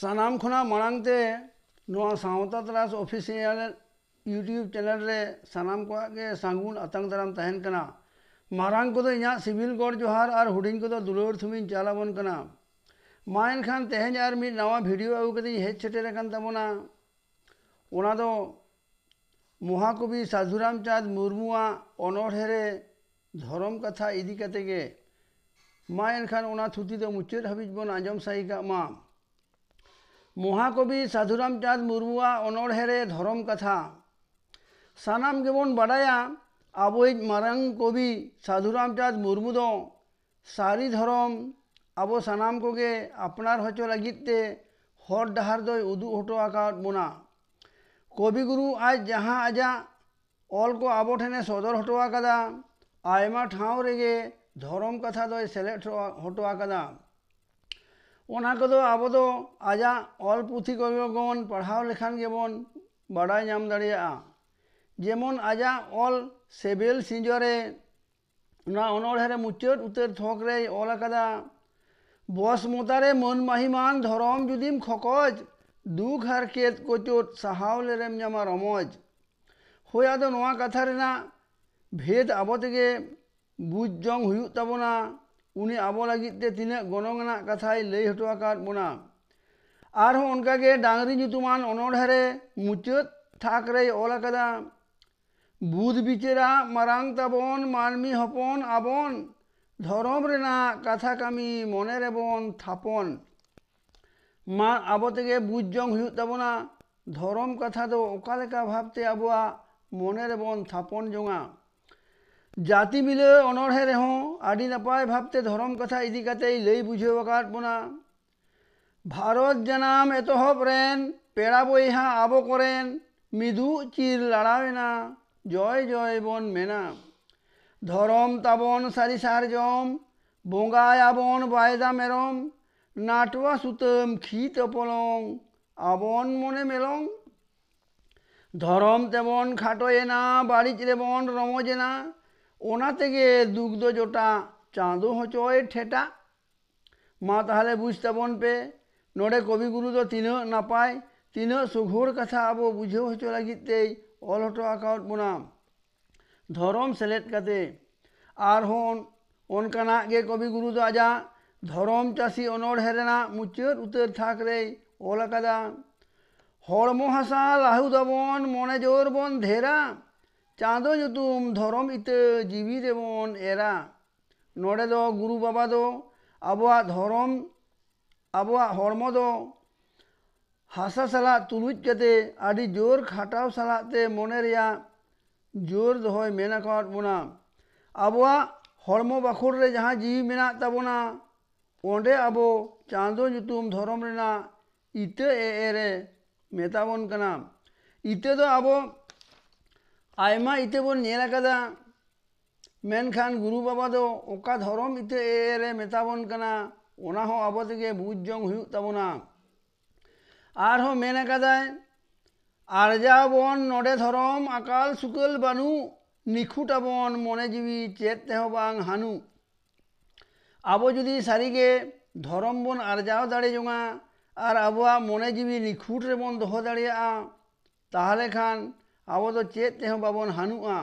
सानाम खुना मांगते नोआ सावता तलाश ऑफिशियल यूट्यूब चैनल रे सानाम को के सांगुन अतंग दाराम तहन कना मारांग को इना सिविल गॉड जोहार और हुडिंग को दुलर थुमिन चालाबन कना मा एनखान तेहन और मिद नवा भिडियो आगु कते हेज सेटेर अकन तबोना ओना दो महाकवि साधुराम चाँद मुर्मुआ अनोढ़े रे धर्म कथा इदी कते गे मा एनखान ओना थुति दो मुचाद हाबिज बन आंजम सही का मा महाकवि साधुराम चाँद मुर्मुआ अनोढ़े रे धर्म कथा सानाम गेबन बाडाया आबोइज मारांग कवि साधुराम चाँद मुर्मु दो सारी धर्म आबो सानाम कोगे अपनार हचो लगिते हर डाहार दो उदु हटो आकाद बोना कविगुरु आज जहाँ आजा ऑल को आबो ठेने सदर हटो आकादा आयमा ठाव रेगे धर्म कथा दो सेलेक्ट हटो आकादा ओना को आबो दो आजा ऑल पुथी कविगण पढ़ाव लेखान गेबन बाडाय नाम दाड़िया जेमन आजा ऑल सेबेल सिंजरे ना अनोढ़े मुचाद उतर थक रे ऑल आकादा बस मोतारे मन महिमान धरम जुदिम खकज दुख हारकेत कोचोट साहाव लेरेम जामा रमज होया दो नोआ कथा रेना भेद आबो तेगे बुझ जंग हुयुग ताबोना उनी आबो लागिते तिना गनंगना कथाय लई हटो आकाद बोना आरहों उनकागे डांगरी nyutuman अनोढ़े रे मुचाद थाक रे ऑल आकादा बुध बिचेरा मारांग ताबन मानमी हपन आबन धरम रेना कथा कामी मने रेबन थापन मा आबो तेगे बुझ जंग हुयुग ताबोना धरम कथा दो ओका लेका भाबते आबोआ मने रेबन थापन जोंगा जाति मिले अनोढ़े रेहों आदि नपाय भाबते धरम कथा इदी काते लई बुझाव आकाद बोना भारत जनाम एतहब रेन पेड़ा बोइहा आबो करेन मिदु चिर लाड़ावेना जय जय बन मेना धरम ताबन सारी सारजम बोंगाय आबन बायदा मेरम नाटुआ सुतम खीत अपलंग आबन मने मेलंग धरम तेमन खाटोयेना बाड़िज रेबन रमजेना ओना तेगे दुग्ध जोटा चाँदो हचोय ठेटा मा ताहले बुझ ताबन पे नोडे कविगुरु दो तीना नापाय तीना सुघोर कथा आबो बुझाव हचो लागिते ऑल हटो आकाद बोना धरम सेलेद काते आरहों ओनकाना गे कविगुरु दो आजा धरम चासी अनोढ़े रेना मुचाद उतर थाक रे ऑल आकादा हड़मो हासा लाहु दाबन मने जोर बन धेरा चाँदो nyutum धरम इते जीवी देबन एरा नोडे दो गुरु बाबा दो आबोआ धरम आबोआ हड़मो दो हासा साला तुलुज कते आदि जोर खाटाव सालाते मने रेया जोर दोहय मेन आकाद बोना आबोआ हड़मो बाखुर रे जहाँ जीवी मेना ताबोना ओंडे आबो चाँदो nyutum धरम रेना इते एरे मेताबन कना इते दो आबो आयमा इते बन नेल आकादा मेनखान गुरु बाबा दो ओका धरम इते एरे मेताबन कना ओना हो आबो तेगे बुझ जंग हुयुग ताबोना आरहों मेन आकादाय आरजाबन नोडे धरम आकाल सुकल बानु निखुटाबन मने जीवी चेत तेहो बांग हानु आबो जुदी सारिगे धरम बन आरजाव दाड़े जोंगा और आबोआ मने जीवी निखुट रेबन दोहो दाड़िया ताहले खान आबो दो चेत तेहो बाबन हानुआ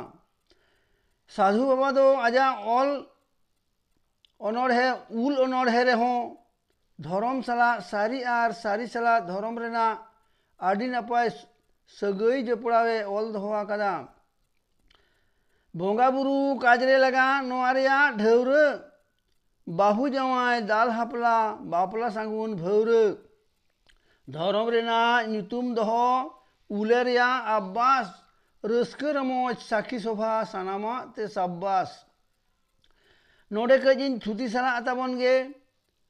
साधु बाबा दो आजा ऑल अनोढ़े उल अनोढ़े रेहों धरम साला सारी और सारी साला धरम रेना आदि नापाय सगई जपड़ावे ऑल दोहो आकादा बोंगा बुरु काजरे लगा नोआ रेया ढेउरे बाहु जवाय दाल हापला बापला सांगुन भौरे धरम रेना nyutum दोहो उले रेया अब्बास रस्के रमोज साखी सभा सानामा ते साब्बास नोडे कजिन थुति साला आताबन गे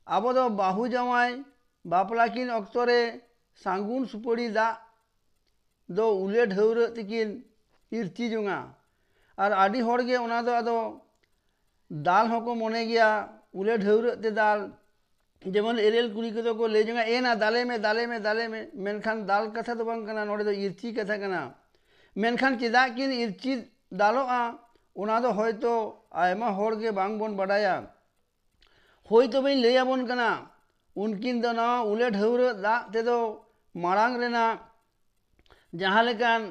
आबो दो बाहु जवाय बापला किन अक्तरे सांगुन सुपड़ी दा दो उले ढेउरे तिकिन इरची जोंगा और आदि हड़गे ओना दो आदो दाल हको मने गया उले ढेउरे ते दाल जेमन एरेल कुड़ी को को ले जोंगा ए ना दाले में मेनखान दाल कथा दो बांग कना नोडे दो इरची कथा कना मेनखान चेदा किन इरची दालोआ ओना दो होयतो आयमा हड़गे बांग बन बाडाया होयतो बइन लैयाबन कना उनकिन दो नवा उले ढाउरा दाग तेदो मारांग रेना जहाँ लेकान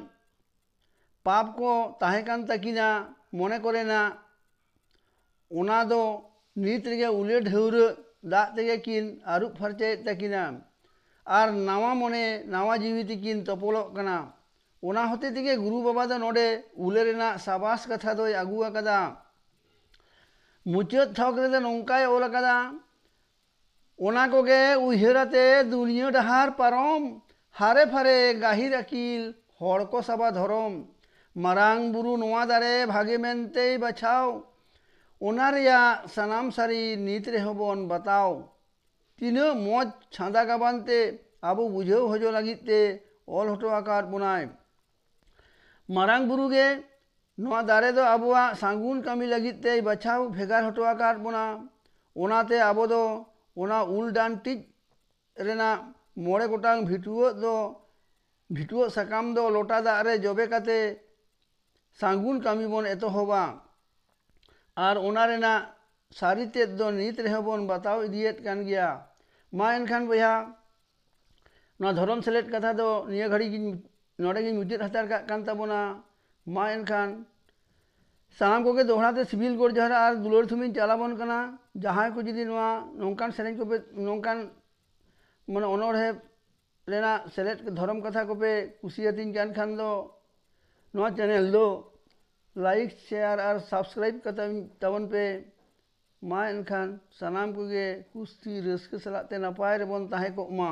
पाप को ताहे कान तकिना मने करेना ओना दो नीत रेगे उले ढाउरा दाग तेगे किन आरुप फरचे तकिना और नावा मने नावा जीवित किन तपोलोग कना ओना होते तेगे गुरु बाबा दो नोडे उले रेना साबास कथा दो आगू आकादा मुचाद थक रे नौकाय ओल आकादा ओना कोगे उयहराते दुनिया डहार पारम हारे फारे गाहिर अकिल हड़ को साबा धरम मारांग बुरु नोआ दारे भागे मेनते बचाओ ओना रेया सनाम सारी नीत रे होबन बताओ तीना मौज छांदा गाबानते आबो बुझाव हजो लागिते ऑल हटो आकार बनाय मारांग बुरु गे नोआ दारे दो आबुआ सांगुन कामी लगिते बचाओ भेगार हटो आकार बना ओनाते आबो दो ओना उल डांटिज रेना मोड़े गोटांग भिटुओ साकाम दो लोटा दाग रे जबे काते सांगुन कामी बन एतोहबा और ओना रेना सारी तेद दो नीत रेह बन बताओ इदियत कान गया मा एनखान बया ना धरम सेलेट कथा दो निया घड़ी नोडे गी मुजित हतार कान ताबोना मा एनखान सानाम कोगे दोहराते सिविल गोड़ जहर और दुलोर थुमिन चालाबन कना जहाँ को जुदी नौकान सेरें को पे नौकान मन अनोढ़े रेना सेलेट धर्म कथा को पे कुसियातीन कान खान दो नोआ चैनल दो लाइक शेयर और सब्सक्राइब कता तबन पे मा एनखान सानाम कोगे कुस्ती रस्क सलाते नपाय रेबन ताहे को मा।